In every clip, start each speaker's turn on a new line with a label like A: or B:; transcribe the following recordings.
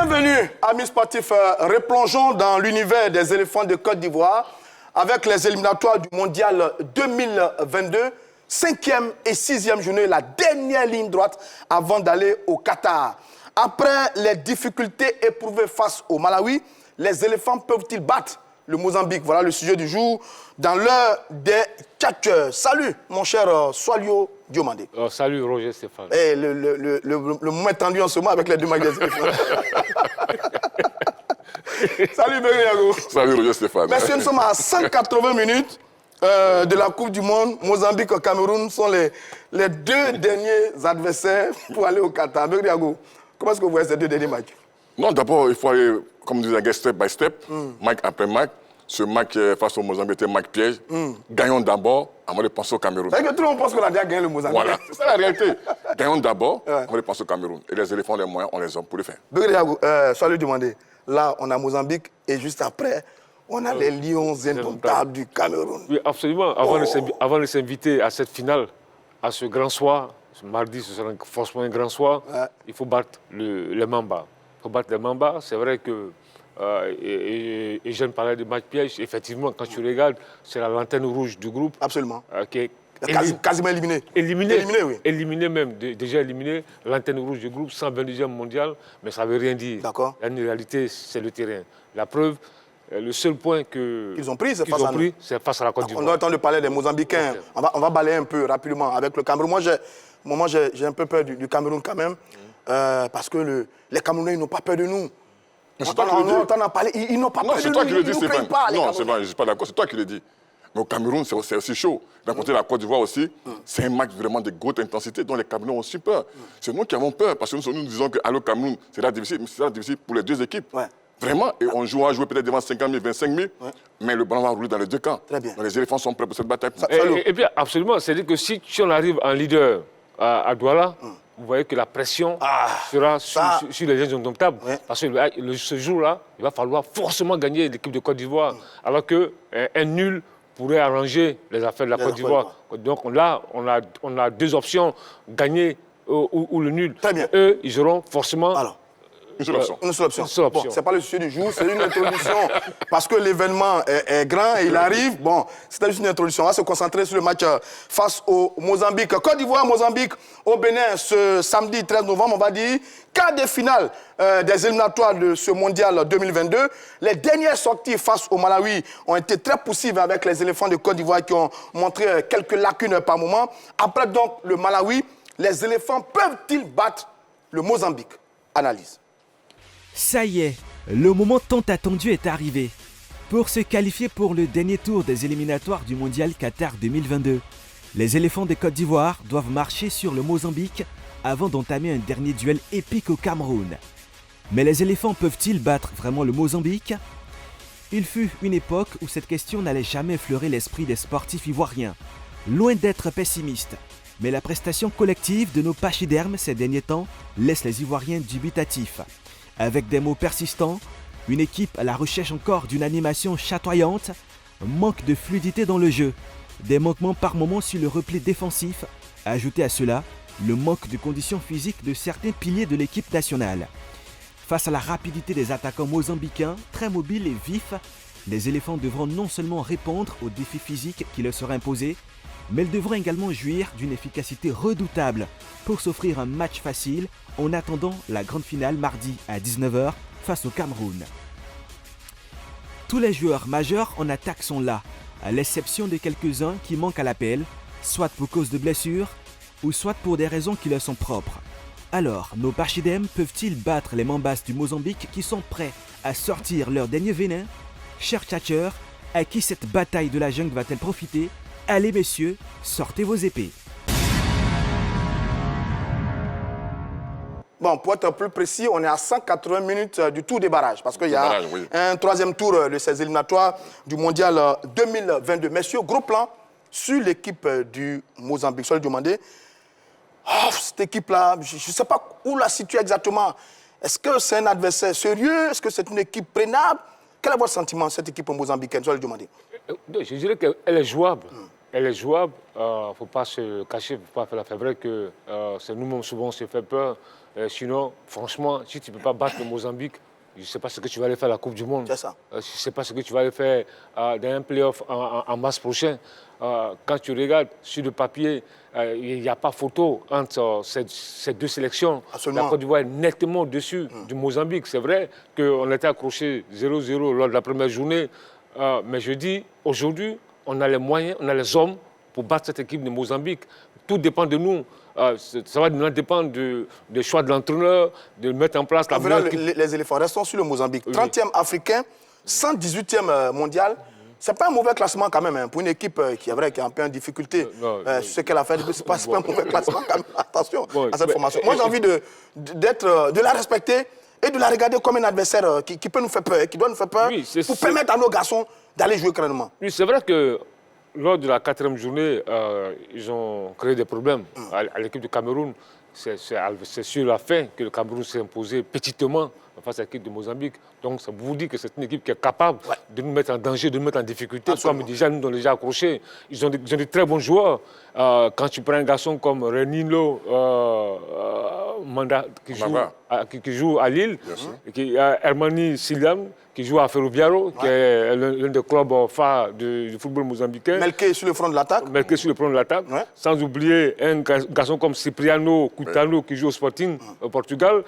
A: Bienvenue, amis sportifs. Replongeons dans l'univers des éléphants de Côte d'Ivoire avec les éliminatoires du Mondial 2022. 5e et 6e journée, la dernière ligne droite avant d'aller au Qatar. Après les difficultés éprouvées face au Malawi, les éléphants peuvent-ils battre le Mozambique? Voilà le sujet du jour dans l'heure des catcheurs. Salut, mon cher Soalio Diomandé.
B: Salut, Roger Stéphane.
A: Et le moment est tendu en ce moment avec les deux magasins. Salut, Beriago.
C: Salut, Roger Stéphane.
A: Messieurs, nous sommes à 180 minutes de la Coupe du Monde. Mozambique et Cameroun sont les deux derniers adversaires pour aller au Qatar. Beriago, comment est-ce que vous voyez ces deux derniers matchs? Non,
C: d'abord, il faut aller, comme disait Guest, step by step, match après match. Ce match face au Mozambique était un match piège. Gagnons d'abord avant de penser au Cameroun.
A: C'est que tout le monde pense qu'on a déjà gagné le Mozambique.
C: Voilà, c'est ça la réalité. Gagnons d'abord avant de penser au Cameroun. Et les éléphants, les moyens, on les a pour le faire.
A: Beriago, soyez demandé. Là, on a Mozambique et juste après, on a les lions indomptables du Cameroun.
B: Oui, absolument. Avant de s'inviter à cette finale, à ce grand soir, ce mardi, ce sera forcément un grand soir, il faut battre les Mamba. Il faut battre les Mamba. C'est vrai que, et je ne parlais de match piège, effectivement, quand tu regardes, c'est la lanterne rouge du groupe.
A: Absolument.
B: Qui est
A: quasiment éliminé.
B: Éliminé,
A: oui.
B: Éliminé même, déjà éliminé, l'antenne rouge du groupe, 122e mondial, mais ça ne veut rien dire.
A: D'accord.
B: En réalité, c'est le terrain. La preuve, le seul point qu'ils
A: ont pris, c'est
B: face à la Côte d'Ivoire.
A: On doit attendre de parler des Mozambicains. On va balayer un peu rapidement avec le Cameroun. Moi, j'ai un peu peur du Cameroun quand même, parce que les Camerounais, ils n'ont pas peur de nous.
C: On t'en
A: a parlé, ils n'ont pas peur de nous.
C: C'est toi qui le dis,
A: Stéphane.
C: Non, c'est vrai, je ne suis pas d'accord, c'est toi qui le dis. Mais au Cameroun, c'est aussi chaud. D'un côté, la Côte d'Ivoire aussi, c'est un match vraiment de grosse intensité dont les Camerounais ont aussi peur. C'est nous qui avons peur, parce que nous disons qu'aller au Cameroun, c'est là difficile, mais c'est là difficile pour les deux équipes. Ouais. Vraiment, et on va jouer peut-être devant 50 000, 25 000, mais le ballon va rouler dans les deux camps.
A: Très bien.
C: Donc les éléphants sont prêts pour cette bataille.
B: Et bien, absolument, c'est-à-dire que si on arrive en leader à Douala, vous voyez que la pression sera sur les gens indomptables. Parce que ce jour-là, il va falloir forcément gagner l'équipe de Côte d'Ivoire, alors qu'un nul pourrait arranger les affaires de la Côte d'Ivoire. Donc là, on a deux options, gagner ou le nul.
A: Très bien.
B: Eux, ils auront forcément...
A: Alors,
C: une seule option.
A: Bon, ce n'est pas le sujet du jour, c'est une introduction parce que l'événement est grand et il arrive. Bon, c'était juste une introduction. On va se concentrer sur le match face au Mozambique. Côte d'Ivoire, Mozambique, au Bénin, ce samedi 13 novembre, on va dire, quart de finale des éliminatoires de ce mondial 2022. Les dernières sorties face au Malawi ont été très poussives avec les éléphants de Côte d'Ivoire qui ont montré quelques lacunes par moment. Après donc le Malawi, les éléphants peuvent-ils battre le Mozambique? Analyse.
D: Ça y est, le moment tant attendu est arrivé. Pour se qualifier pour le dernier tour des éliminatoires du Mondial Qatar 2022, les éléphants de Côte d'Ivoire doivent marcher sur le Mozambique avant d'entamer un dernier duel épique au Cameroun. Mais les éléphants peuvent-ils battre vraiment le Mozambique? Il fut une époque où cette question n'allait jamais effleurer l'esprit des sportifs ivoiriens. Loin d'être pessimiste, mais la prestation collective de nos pachydermes ces derniers temps laisse les Ivoiriens dubitatifs. Avec des mots persistants, une équipe à la recherche encore d'une animation chatoyante, manque de fluidité dans le jeu, des manquements par moments sur le repli défensif, ajouté à cela le manque de conditions physiques de certains piliers de l'équipe nationale. Face à la rapidité des attaquants mozambicains, très mobiles et vifs, les éléphants devront non seulement répondre aux défis physiques qui leur seraient imposés, mais ils devront également jouir d'une efficacité redoutable pour s'offrir un match facile en attendant la grande finale mardi à 19 h face au Cameroun. Tous les joueurs majeurs en attaque sont là, à l'exception de quelques-uns qui manquent à l'appel, soit pour cause de blessures, ou soit pour des raisons qui leur sont propres. Alors, nos pachydermes peuvent-ils battre les Mambas du Mozambique qui sont prêts à sortir leur dernier venin? Chers tchatcheurs, à qui cette bataille de la jungle va-t-elle profiter? Allez messieurs, sortez vos épées.
A: Bon, pour être plus précis, on est à 180 minutes du tour des barrages, parce qu'il y a un troisième tour de ces éliminatoires du Mondial 2022. Messieurs, gros plan sur l'équipe du Mozambique. Je vais demander, cette équipe-là, je ne sais pas où la situer exactement. Est-ce que c'est un adversaire sérieux? Est-ce que c'est une équipe prenable? Quel est votre sentiment, cette équipe mozambicaine? Je vais le demander.
B: Je dirais qu'elle est jouable. Elle est jouable, il ne faut pas se cacher, il ne faut pas faire la fèvre que c'est nous-mêmes souvent on se fait peur. Sinon, franchement, si tu ne peux pas battre le Mozambique, je ne sais pas ce que tu vas aller faire à la Coupe du Monde.
A: C'est ça.
B: Je ne sais pas ce que tu vas aller faire dans un play-off en mars prochain. Quand tu regardes sur le papier, il n'y a pas photo entre ces deux sélections.
A: Absolument.
B: La Côte d'Ivoire est nettement au-dessus du Mozambique. C'est vrai qu'on était accroché 0-0 lors de la première journée. Mais je dis, aujourd'hui, on a les moyens, on a les hommes pour battre cette équipe de Mozambique. Tout dépend de nous. Ça va dépendre des choix de l'entraîneur, de mettre en place la meilleure équipe.
A: Les éléphants, restons sur le Mozambique.
B: Oui.
A: 30e africain, 118e mondial. Ce n'est pas un mauvais classement quand même, hein, pour une équipe qui est vrai, qui est un peu en difficulté. Sur ce qu'elle a fait, ce n'est pas un mauvais classement quand même. Attention à cette formation. Moi, j'ai envie de la respecter et de la regarder comme un adversaire qui peut nous faire peur, qui doit nous faire peur, pour permettre à nos garçons d'aller jouer crânement.
B: Oui, c'est vrai que lors de la 4e journée, ils ont créé des problèmes à l'équipe du Cameroun. C'est sur la fin que le Cameroun s'est imposé petitement face à l'équipe de Mozambique. Donc, ça vous dit que c'est une équipe qui est capable de nous mettre en danger, de nous mettre en difficulté. Comme déjà, nous, on est déjà accrochés. Ils ont de très bons joueurs. Quand tu prends un garçon comme Renilo Manda, qui joue à Lille, et Hermani Siliam, qui joue à Ferroviaro, qui est l'un des clubs phares du football mozambicain.
A: Melke sur le front de l'attaque.
B: Melke sur le front de l'attaque. Sans oublier un garçon comme Cipriano Coutano, qui joue au Sporting au Portugal.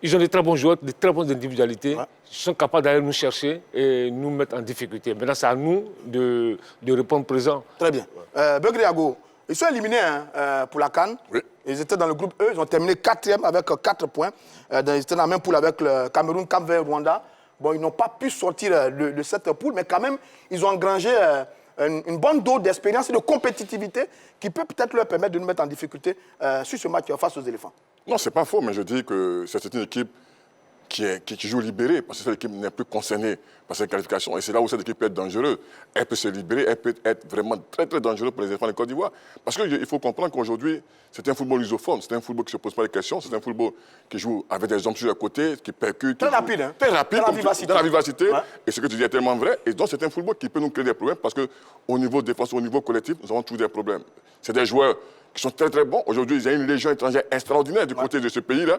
B: Ils ont de très bons joueurs, de très bonnes individualités. Ils sont capables d'aller nous chercher et nous mettre en difficulté. Maintenant, c'est à nous de répondre présent.
A: Très bien. Begriago, ils sont éliminés pour la CAN.
C: Oui.
A: Ils étaient dans le groupe E. Ils ont terminé 4e avec 4 points. Ils étaient dans la même poule avec le Cameroun, Cap-Vert, Rwanda. Bon, ils n'ont pas pu sortir de cette poule, mais quand même, ils ont engrangé une bonne dose d'expérience et de compétitivité qui peut peut-être leur permettre de nous mettre en difficulté sur ce match face aux éléphants.
C: Non, c'est pas faux, mais je dis que c'est une équipe qui joue libérée, parce que cette équipe n'est plus concernée par cette qualification. Et c'est là où cette équipe peut être dangereuse. Elle peut se libérer, elle peut être vraiment très, très dangereuse pour les éléphants de Côte d'Ivoire. Parce qu'il faut comprendre qu'aujourd'hui, c'est un football lusophone, c'est un football qui ne se pose pas de questions, c'est un football qui joue avec des hommes sur les côtés, qui percute.
A: Très rapide, hein?
C: Très rapide,
A: Dans la vivacité.
C: Et ce que tu dis est tellement vrai. Et donc, c'est un football qui peut nous créer des problèmes, parce qu'au niveau défense, au niveau collectif, nous avons tous des problèmes. C'est des joueurs qui sont très, très bons. Aujourd'hui, il y a une légion étrangère extraordinaire du côté de ce pays-là.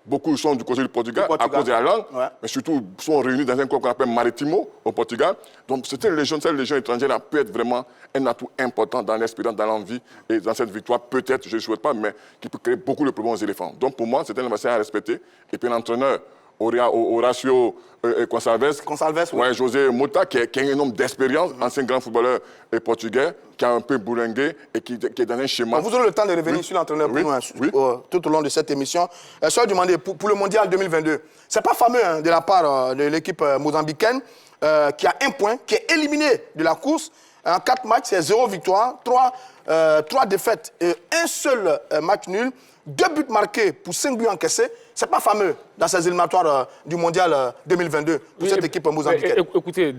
C: Beaucoup sont du côté du Portugal à cause de la langue, mais surtout sont réunis dans un club qu'on appelle Maritimo au Portugal. Donc cette légion étrangère peut être vraiment un atout important dans l'espérance, dans l'envie et dans cette victoire, peut-être, je ne souhaite pas, mais qui peut créer beaucoup de problèmes aux éléphants. Donc pour moi, c'est un adversaire à respecter. Et puis l'entraîneur, Horacio Gonçalves, José Mota, qui est un homme d'expérience, ancien grand footballeur portugais, qui a un peu bourlingué et qui est dans un schéma.
A: Vous aurez le temps de revenir sur l'entraîneur pour nous, tout au long de cette émission. Je vais demander pour le mondial 2022. Ce n'est pas fameux de la part de l'équipe mozambicaine qui a 1 point, qui est éliminé de la course. En 4 matchs, c'est 0 victoire, 3 défaites et un seul match nul. 2 buts marqués pour 5 buts encaissés. Ce n'est pas fameux dans ces éliminatoires du mondial 2022 pour cette équipe mozambicaine.
B: Écoutez,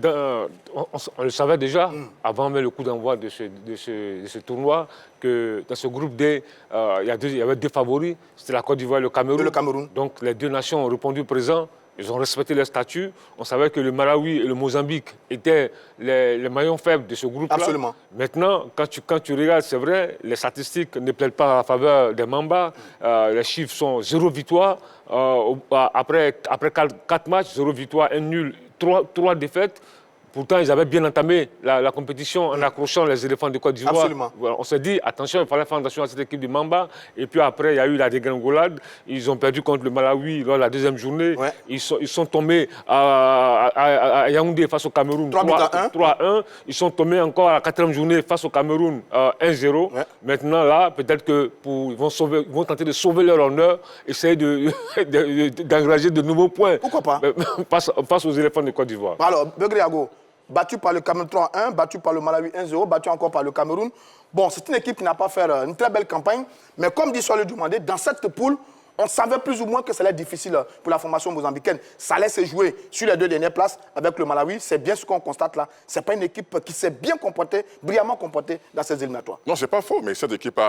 B: on le savait déjà, avant même le coup d'envoi de ce tournoi, que dans ce groupe D, il y avait 2 favoris. C'était la Côte d'Ivoire et le Cameroun. Donc les 2 nations ont répondu présent. Ils ont respecté leur statut. On savait que le Malawi et le Mozambique étaient les maillons faibles de ce groupe-là.
A: Absolument.
B: Maintenant, quand tu regardes, c'est vrai, les statistiques ne plaident pas en faveur des Mamba. Les chiffres sont 0 victoire. Après 4 matchs, 0 victoire, 1 nul, 3 défaites. Pourtant, ils avaient bien entamé la compétition en accrochant les éléphants de Côte d'Ivoire.
A: Absolument.
B: Voilà, on s'est dit, attention, il fallait faire attention à cette équipe de Mamba. Et puis après, il y a eu la dégringolade. Ils ont perdu contre le Malawi lors de la 2e journée. Ils sont tombés à Yaoundé face au Cameroun 3-1. Ils sont tombés encore à la 4e journée face au Cameroun 1-0. Maintenant, là, peut-être qu'ils vont tenter de sauver leur honneur, essayer d'engager de nouveaux points.
A: Pourquoi pas?
B: Face aux éléphants de Côte d'Ivoire.
A: Alors, Begriago, battu par le Cameroun 3-1, battu par le Malawi 1-0, battu encore par le Cameroun. Bon, c'est une équipe qui n'a pas fait une très belle campagne, mais comme dit Soile Dumandé, dans cette poule, on savait plus ou moins que ça allait être difficile pour la formation mozambicaine. Ça allait se jouer sur les 2 dernières places avec le Malawi. C'est bien ce qu'on constate là. Ce n'est pas une équipe qui s'est bien comportée, brillamment comportée dans ces éliminatoires.
C: Non, ce n'est pas faux, mais cette équipe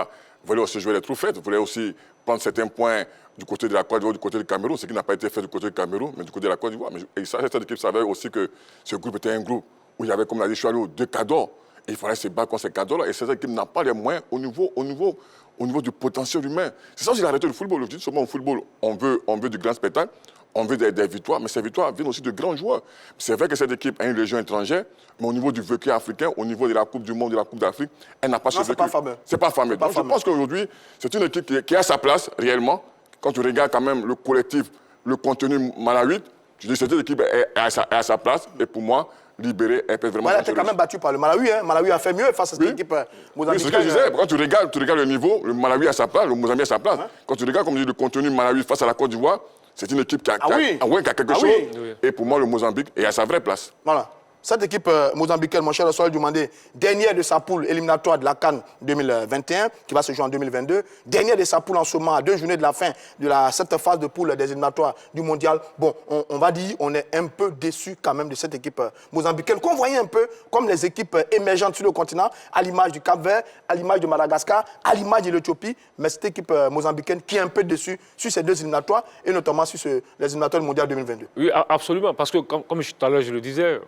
C: voulait aussi jouer les trouphettes, voulait aussi prendre certains points du côté de la Côte d'Ivoire, du côté du Cameroun, ce qui n'a pas été fait du côté du Cameroun, mais du côté de la Côte d'Ivoire. Et cette équipe savait aussi que ce groupe était un groupe où il y avait, comme l'a dit Choualou, 2 cadeaux. il fallait se battre contre ces cadres-là. Et cette équipe n'a pas les moyens au niveau du potentiel humain. C'est ça aussi la réalité du football. Je dis souvent au football, on veut du grand spectacle, on veut des victoires, mais ces victoires viennent aussi de grands joueurs. C'est vrai que cette équipe a une légion étrangère, mais au niveau du vécu africain, au niveau de la Coupe du Monde, de la Coupe d'Afrique, elle n'a pas ce vécu.
A: C'est pas fameux.
C: C'est pas fameux. Donc je pense qu'aujourd'hui, c'est une équipe qui a sa place réellement. Quand tu regardes quand même le collectif, le contenu malawite, je dis que cette équipe est à sa place. Et pour moi, libérée, elle peut vraiment...
A: Elle a été quand même battue par le Malawi. Hein. Malawi a fait mieux face à cette équipe mozambicaine.
C: Oui, c'est ce que je disais. Quand tu regardes le niveau, le Malawi a sa place, le Mozambique a sa place. Quand tu regardes, comme je dis, le contenu Malawi face à la Côte d'Ivoire, c'est une équipe qui a quelque chose. Oui. Et pour moi, le Mozambique est à sa vraie place.
A: Voilà. Cette équipe mozambicaine, mon cher Soal Dumandé, dernière de sa poule éliminatoire de la CAN 2021, qui va se jouer en 2022, dernière de sa poule en ce moment, à 2 journées de la fin de cette phase de poule des éliminatoires du mondial. Bon, on va dire, on est un peu déçu quand même de cette équipe mozambicaine, qu'on voyait un peu comme les équipes émergentes sur le continent, à l'image du Cap-Vert, à l'image de Madagascar, à l'image de l'Éthiopie, mais cette équipe mozambicaine qui est un peu déçue sur ces 2 éliminatoires, et notamment sur les éliminatoires du mondial 2022. Oui,
B: absolument, parce que comme tout à l'heure je le disais,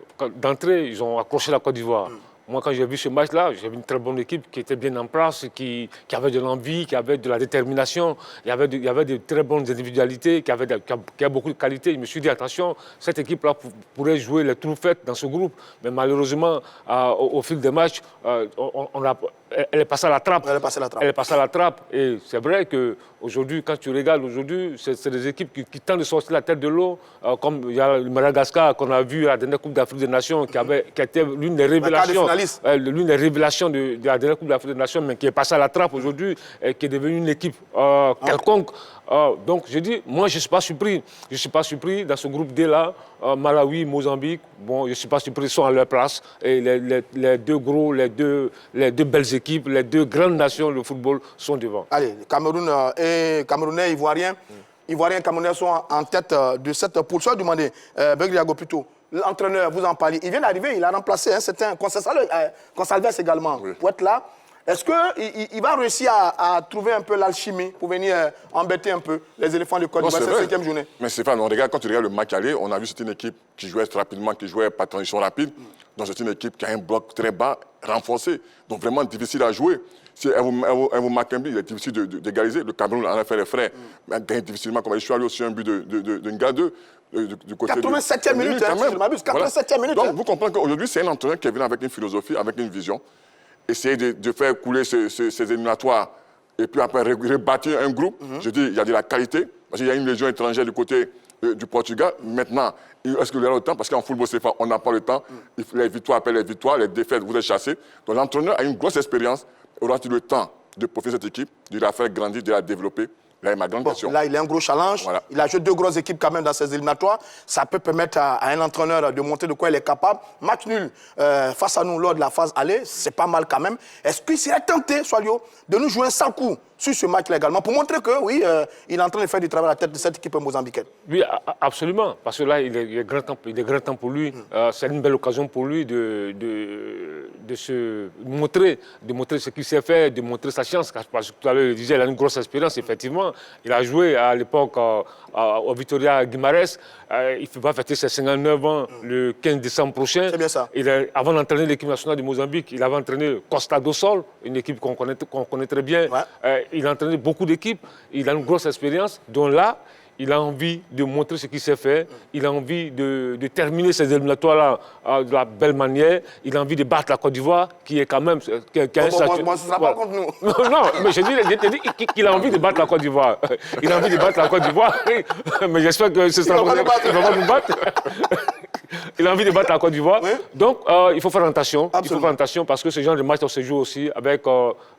B: d'entrée, ils ont accroché la Côte d'Ivoire. Moi, quand j'ai vu ce match-là, j'ai vu une très bonne équipe qui était bien en place, qui avait de l'envie, qui avait de la détermination, il y avait de très bonnes individualités, qui a beaucoup de qualité. Je me suis dit, attention, cette équipe-là pourrait jouer les trous faits dans ce groupe. Mais malheureusement, au fil des matchs, elle est passée à la trappe. Elle est passée à la trappe. Et c'est vrai qu'aujourd'hui, quand tu regardes, c'est des équipes qui tentent de sortir la tête de l'eau, comme il y a le Madagascar qu'on a vu à la dernière Coupe d'Afrique des Nations, qui était l'une des révélations. L'une des révélations de la dernière Coupe d'Afrique des Nations, mais qui est passée à la trappe aujourd'hui, et qui est devenue une équipe quelconque. Donc, je dis, moi, je ne suis pas surpris. Je ne suis pas surpris dans ce groupe D-là, Malawi, Mozambique. Bon, je ne suis pas surpris, ils sont à leur place. Et les deux gros, les deux belles équipes, les 2 grandes nations de football sont devant.
A: Allez, Cameroun et Camerounais, Ivoiriens. Ivoiriens et Camerounais sont en tête de cette poule. Soit demandé, Begriago plutôt. L'entraîneur, vous en parlez, il vient d'arriver, il a remplacé un certain Consalves également, pour être là. Est-ce qu'il va réussir à trouver un peu l'alchimie pour venir embêter un peu les éléphants de Côte d'Ivoire cette 5e journée? Mais
C: Stéphane, quand tu regardes le match aller, on a vu que c'est une équipe qui jouait rapidement, qui jouait par transition rapide. Donc c'est une équipe qui a un bloc très bas, renforcé, donc vraiment difficile à jouer. Si elle vous marque un but, il est difficile d'égaliser. Le Cameroun en a fait les frais, mais gagne difficilement. Comme je suis allé aussi un but de Ngadeu. Du côté
A: 87e minute, si je ne m'abuse, 87e minute.
C: Donc vous comprenez qu'aujourd'hui, c'est un entraîneur qui est venu avec une philosophie, avec une vision. Essayer de faire couler ces éliminatoires et puis après rebâtir un groupe. Je dis, il y a de la qualité, parce qu'il y a une légion étrangère du côté du Portugal. Maintenant, est-ce qu'il y aura le temps? Parce qu'en football, on n'a pas le temps. Les victoires appellent les victoires, les défaites, vous êtes chassés. Donc l'entraîneur a une grosse expérience. Aura-t-il le temps de profiter de cette équipe, de la faire grandir, de la développer? Là, il ma grande question.
A: Là, il a un gros challenge. Voilà. Il a joué 2 grosses équipes quand même dans ces éliminatoires. Ça peut permettre à un entraîneur de montrer de quoi il est capable. Match nul face à nous lors de la phase aller, c'est pas mal quand même. Est-ce qu'il serait tenté, Soalio, de nous jouer un 100 coups sur ce match-là également, pour montrer que, oui, il est en train de faire du travail à la tête de cette équipe mozambicaine? Oui,
B: absolument. Parce que là, il est grand temps pour lui. C'est une belle occasion pour lui de se montrer, ce qu'il sait faire, de montrer sa chance. Parce que tout à l'heure, il disait, il a une grosse expérience, effectivement. Il a joué à l'époque au Vitória Guimarães. Il va fêter ses 59 ans le 15 décembre prochain.
A: C'est bien ça.
B: Avant d'entraîner l'équipe nationale du Mozambique, il avait entraîné Costa do Sol, une équipe qu'on connaît très bien. Ouais. Il a entraîné beaucoup d'équipes. Il a une grosse expérience. Donc là, il a envie de montrer ce qu'il sait faire. Il a envie de terminer ces éliminatoires-là de la belle manière. Il a envie de battre la Côte d'Ivoire, qui est quand même...
A: Moi, ce ne sera pas contre nous.
B: Non, mais j'ai dit qu'il a envie de battre la Côte d'Ivoire. Il a envie de battre la Côte d'Ivoire. Mais j'espère que ce sera... Il va pas nous battre. Il a envie de battre la Côte d'Ivoire. Oui. Donc, il faut faire attention. Absolument. Il faut faire attention parce que ce genre de match, on se joue aussi avec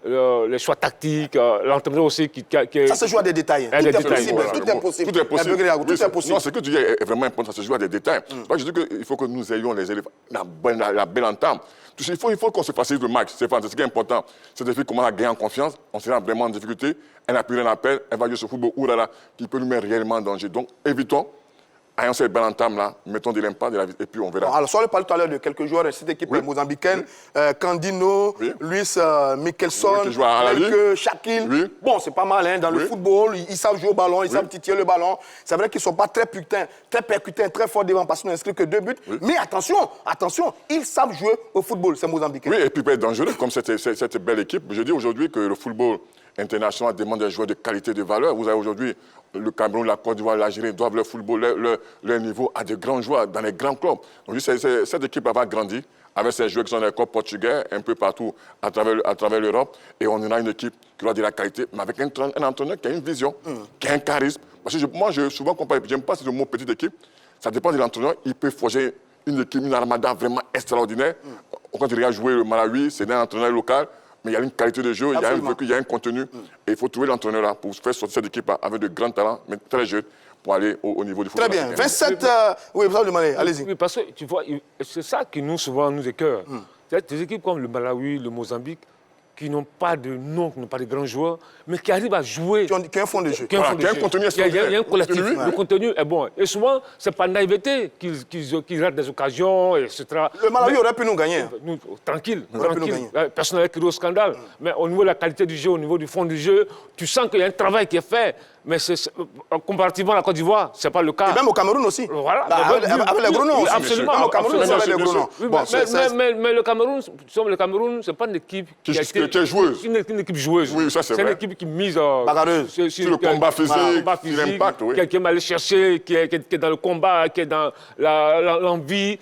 B: les choix tactiques, l'entraîneur aussi qui...
A: Ça se joue à des détails. Tout est possible. Tout est possible.
C: Tout est possible.
A: Tout est possible.
C: Non, ce que tu dis est vraiment important, ça se joue à des détails. Moi, je dis qu'il faut que nous ayons la belle entame. Il faut qu'on se facilite le match, c'est ce qui est important. Cette fille commence à gagner en confiance, on sera vraiment en difficulté, elle n'a plus rien à perdre, elle va jouer ce football qui peut nous mettre réellement en danger. Donc, évitons ayant cette belle entame-là, mettons de l'impact et puis on verra.
A: Alors, on parlait tout à l'heure de quelques joueurs de cette équipe mozambicaine. Candino, Luis Mickelson,
C: qui joue à la Ligue.
A: Shaquille.
C: Oui.
A: Bon, c'est pas mal, hein, dans le football, ils savent jouer au ballon, ils savent titiller le ballon. C'est vrai qu'ils ne sont pas très percutants, très forts devant parce qu'ils n'ont inscrit que 2 buts. Mais attention, ils savent jouer au football, ces Mozambicains.
C: Oui, et puis être dangereux, comme cette belle équipe. Je dis aujourd'hui que le football international demande des joueurs de qualité, de valeur. Vous avez aujourd'hui le Cameroun, la Côte d'Ivoire, l'Algérie doivent leur football, leur niveau à de grands joueurs dans les grands clubs. Donc, cette équipe va grandir avec ces joueurs qui sont dans les clubs portugais, un peu partout à travers l'Europe. Et on aura une équipe qui aura de la qualité, mais avec un entraîneur qui a une vision, qui a un charisme. Parce que moi, je souvent compare, j'aime pas ce mot petite équipe, ça dépend de l'entraîneur, il peut forger une équipe, une armada vraiment extraordinaire. Quand il regarde jouer le Malawi, c'est un entraîneur local, mais il y a une qualité de jeu, il y a un vécu, il y a un contenu. Et il faut trouver l'entraîneur là pour faire sortir cette équipe avec de grands talents, mais très jeunes, pour aller au niveau du football.
A: Très bien. 27... Oui, vous avez demandé, allez-y.
B: Oui, parce que tu vois, c'est ça qui souvent nous écœure. C'est des équipes comme le Malawi, le Mozambique, qui n'ont pas de nom, qui n'ont pas de grands joueurs, mais qui arrivent à jouer.
A: Qui ont un fond de jeu.
B: Qui a un
C: contenu
B: il y a un collectif. Le contenu est bon. Et souvent, ce n'est pas naïveté qu'ils ratent des occasions, etc.
A: Le Malawi aurait pu nous gagner.
B: Tranquille. Personne n'a crié au scandale. Mais au niveau de la qualité du jeu, au niveau du fond du jeu, tu sens qu'il y a un travail qui est fait. Mais comparativement à la Côte d'Ivoire, ce n'est pas le cas.
A: Et même au Cameroun aussi.
B: Voilà.
A: Avec les gros noms aussi.
B: Absolument.
A: Au Cameroun, c'est avec les gros noms.
B: Mais le Cameroun, ce n'est pas une équipe qui
C: est joueuse.
B: C'est une équipe joueuse.
C: Oui, ça c'est vrai.
B: C'est une équipe qui mise
C: sur le combat physique, sur l'impact.
B: Qui aime aller chercher, qui est dans le combat, qui est dans l'envie.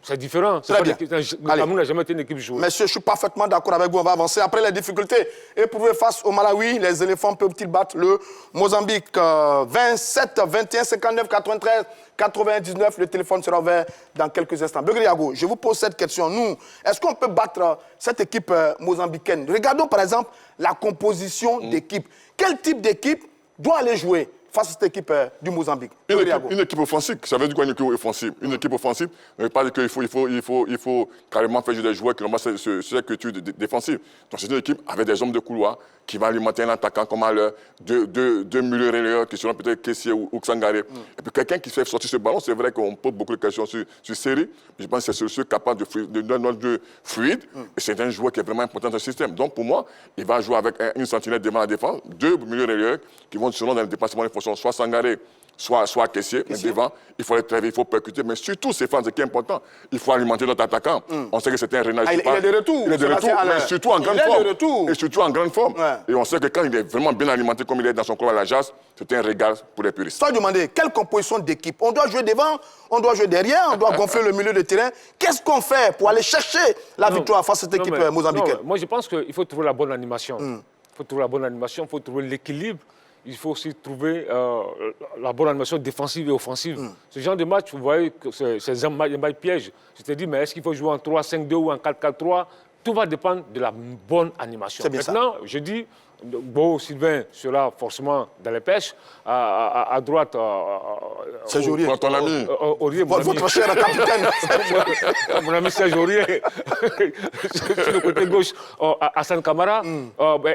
B: C'est différent. Le Cameroun n'a jamais été une équipe joueuse.
A: Monsieur, je suis parfaitement d'accord avec vous. On va avancer. Après les difficultés éprouvées face au Malawi, les éléphants peuvent-ils battre le Mozambique 27, 21, 59, 93, 99. Le téléphone sera ouvert dans quelques instants. Begriago, je vous pose cette question. Nous, est-ce qu'on peut battre cette équipe mozambicaine? Regardons par exemple la composition d'équipe. Quel type d'équipe doit aller jouer face à cette équipe du Mozambique?
C: Une équipe offensive, ça veut dire quoi une équipe offensive? Une équipe offensive ne veut pas dire qu'il faut carrément faire jouer des joueurs qui n'ont pas cette culture défensive. Donc c'est une équipe avec des hommes de couloir qui va alimenter un attaquant comme à l'heure, deux milieux relayeurs qui seront peut-être Kessié ou Sangaré. Et puis quelqu'un qui fait sortir ce ballon, c'est vrai qu'on pose beaucoup de questions sur Série, mais je pense que c'est celui capable de donner un jeu fluide, et c'est un joueur qui est vraiment important dans le système. Donc pour moi, il va jouer avec une sentinelle devant la défense, 2 milieux relayeurs qui vont selon dans le déplacement de fonction, soit Sangaré, soit Kessié, mais devant, il faut être très vite, il faut percuter, mais surtout, c'est ce qui est important, il faut alimenter notre attaquant. On sait que c'est un Renal.
A: Il est de retour.
C: Il est de retour, mais surtout en grande forme.
A: Et
C: surtout en grande forme. Et on sait que quand il est vraiment bien alimenté comme il est dans son club à la Jas, c'est un régal pour les puristes.
A: Sans demander, quelle composition d'équipe? On doit jouer devant, on doit jouer derrière, on doit gonfler le milieu de terrain. Qu'est-ce qu'on fait pour aller chercher la victoire face à cette équipe mozambicaine?
B: Moi, je pense qu'il faut trouver la bonne animation. Il faut trouver la bonne animation, il faut trouver l'équilibre. Il faut aussi trouver la bonne animation défensive et offensive. Ce genre de match, vous voyez, c'est un match piège. Je te dis, mais est-ce qu'il faut jouer en 3-5-2 ou en 4-4-3? Tout va dépendre de la bonne animation. Maintenant, je dis, Beau Sylvain sera forcément dans les pêches. À droite,
C: Serge Aurier. Ton ami.
A: Votre cher capitaine.
B: Mon ami Serge Aurier. Sur le côté gauche, Hassan Kamara.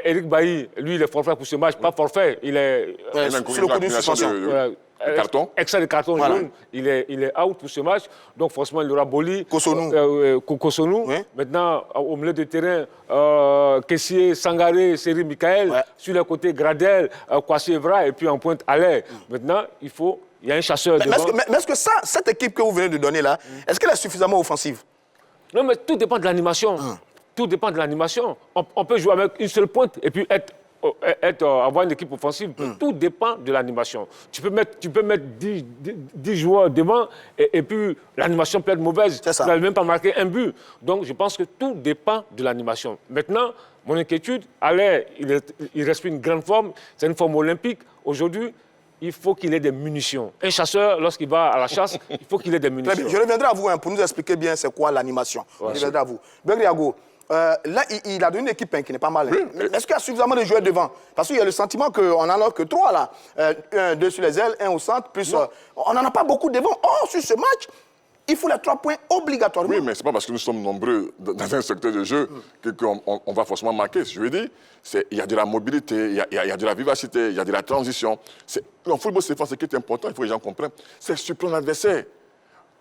B: Eric Bailly, lui, il est forfait pour ce match. Pas forfait, il est
A: sur le côté de suspension.
C: Carton.
B: Excès de carton jaune, il est out pour ce match. Donc forcément, il aura Boli. Kosonou. Maintenant, au milieu de terrain, Kessié, Sangaré, Séri Michael. Sur le côté, Gradel, Kwasi Evra. Et puis en pointe, Allaire. Maintenant, il y a un chasseur devant.
A: Mais est-ce que cette équipe que vous venez de donner là, est-ce qu'elle est suffisamment offensive?
B: Non, mais tout dépend de l'animation. Tout dépend de l'animation. On peut jouer avec une seule pointe et puis avoir une équipe offensive. Tout dépend de l'animation. Tu peux mettre 10 joueurs devant et puis l'animation peut être mauvaise. Tu n'as même pas marqué un but. Donc je pense que tout dépend de l'animation. Maintenant, mon inquiétude, Allaire, il reste une grande forme. C'est une forme olympique. Aujourd'hui, il faut qu'il ait des munitions. Un chasseur, lorsqu'il va à la chasse, il faut qu'il ait des munitions.
A: Je reviendrai à vous pour nous expliquer bien c'est quoi l'animation. Je reviendrai à vous. Begriago, là, il a donné une équipe qui n'est pas mal. Est-ce qu'il y a suffisamment de joueurs devant? Parce qu'il y a le sentiment qu'on n'en a que 3 là. 1, 2 sur les ailes, 1 au centre, plus... on n'en a pas beaucoup devant. Or, sur ce match, il faut les 3 points obligatoirement.
C: Oui, mais ce n'est pas parce que nous sommes nombreux dans un secteur de jeu qu'on va forcément marquer. Je veux dire, il y a de la mobilité, il y a de la vivacité, il y a de la transition. En football, c'est ce qui est important, il faut que les gens comprennent. C'est surprendre l'adversaire.